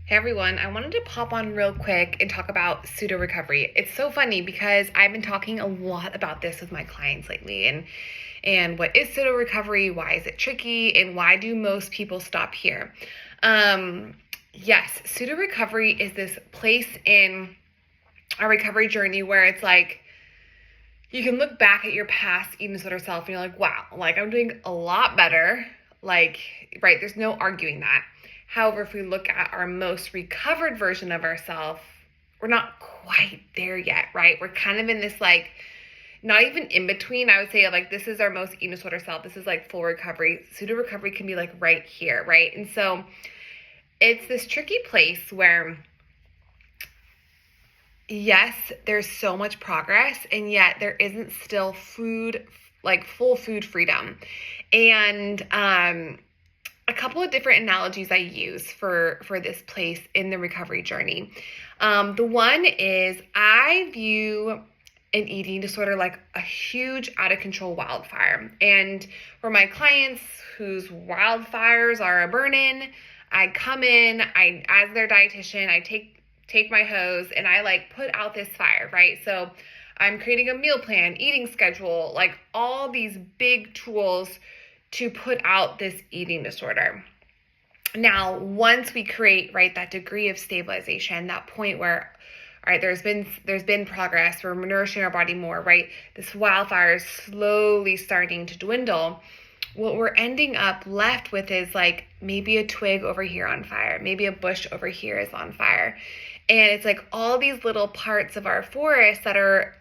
Hey everyone, I wanted to pop on real quick and talk about pseudo recovery. It's so funny because I've been talking a lot about this with my clients lately and what is pseudo recovery, why is it tricky, and why do most people stop here? Yes, pseudo recovery is this place in our recovery journey where it's like you can look back at your past eating disorder self and you're like, wow, like I'm doing a lot better. Like, right, there's no arguing that. However, if we look at our most recovered version of ourselves, we're not quite there yet, right? We're kind of in this like, not even in between. I would say like this is our most eating disorder self. This is like full recovery. Pseudo recovery can be like right here, right? And so it's this tricky place where yes, there's so much progress, and yet there isn't still food, like full food freedom. And a couple of different analogies I use for this place in the recovery journey. The one is I view an eating disorder like a huge out of control wildfire. And for my clients whose wildfires are a burning, I come in, as their dietitian, I take my hose and I like put out this fire, right? So I'm creating a meal plan, eating schedule, like all these big tools to put out this eating disorder. Now, once we create, right, that degree of stabilization, that point where, all right, there's been progress, we're nourishing our body more, right? This wildfire is slowly starting to dwindle. What we're ending up left with is like maybe a twig over here on fire, maybe a bush over here is on fire. And it's like all these little parts of our forest that are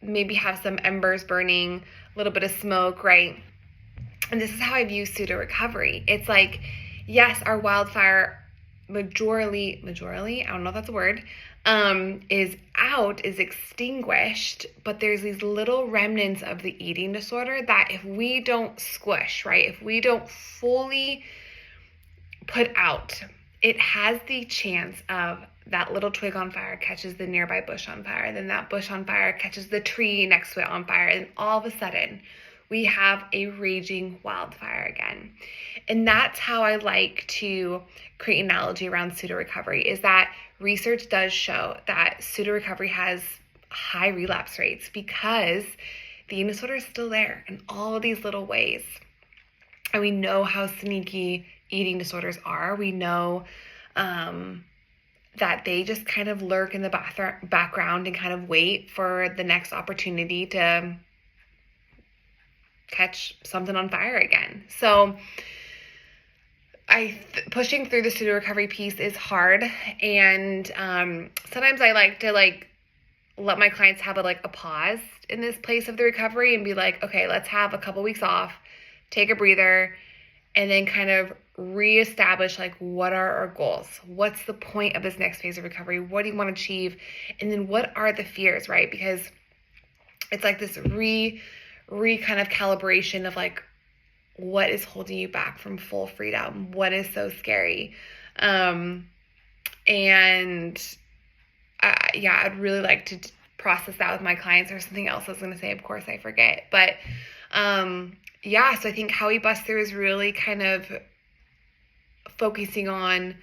maybe have some embers burning, a little bit of smoke, right? And this is how I view pseudo recovery. It's like, yes, our wildfire majorly, I don't know if that's a word, is extinguished, but there's these little remnants of the eating disorder that if we don't squish, right, if we don't fully put out, it has the chance of that little twig on fire catches the nearby bush on fire, then that bush on fire catches the tree next to it on fire, and all of a sudden we have a raging wildfire again. And that's how I like to create an analogy around pseudo recovery, is that research does show that pseudo recovery has high relapse rates because the eating disorder is still there in all of these little ways. And we know how sneaky eating disorders are. We know that they just kind of lurk in the background and kind of wait for the next opportunity to catch something on fire again. So pushing through the pseudo recovery piece is hard, and sometimes I like to let my clients have a pause in this place of the recovery and be like, okay, let's have a couple weeks off, take a breather, and then kind of reestablish what are our goals? What's the point of this next phase of recovery? What do you want to achieve? And then what are the fears, right? Because it's like this re kind of calibration of what is holding you back from full freedom? What is so scary? I'd really like to process that with my clients. There's something else I was going to say, of course I forget, but so I think how we bust through is really kind of focusing on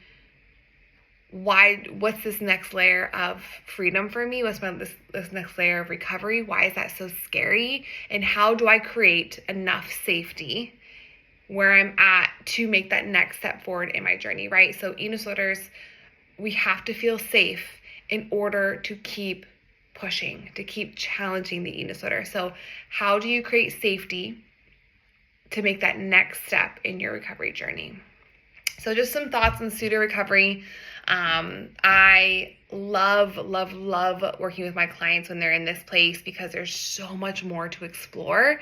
what's this next layer of freedom for me? What's this next layer of recovery? Why is that so scary? And how do I create enough safety where I'm at to make that next step forward in my journey, right? So eating disorders, we have to feel safe in order to keep pushing, to keep challenging the eating disorder. So how do you create safety to make that next step in your recovery journey? So just some thoughts on pseudo recovery. I love working with my clients when they're in this place because there's so much more to explore.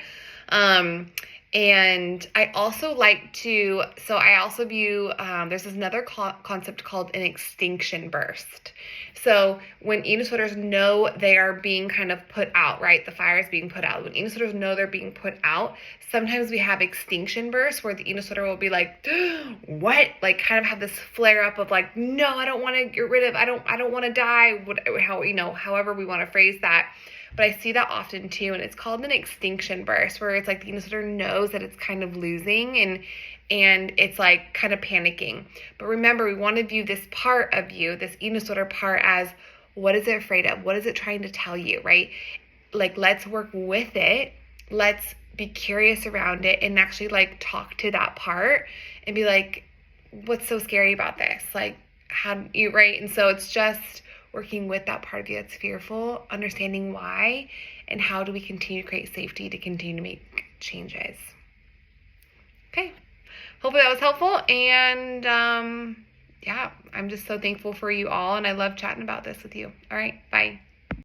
And I also view, there's another concept called an extinction burst. So when eating disorders know they are being kind of put out, right? The fire is being put out. When eating disorders know they're being put out, sometimes we have extinction bursts where the eating disorder will be like, what? Kind of have this flare up of no, I don't want to get rid of, I don't want to die. However we want to phrase that. but I see that often too, and it's called an extinction burst, where it's like the eating disorder knows that it's kind of losing, and it's like kind of panicking. But remember, we want to view this part of you, this eating disorder part, as what is it afraid of? What is it trying to tell you, right? Like, let's work with it. Let's be curious around it and actually like talk to that part and be like, what's so scary about this? Like, how do you, right? And so it's just working with that part of you that's fearful, understanding why, and how do we continue to create safety to continue to make changes. Okay. Hopefully that was helpful. And yeah, I'm just so thankful for you all. And I love chatting about this with you. All right. Bye.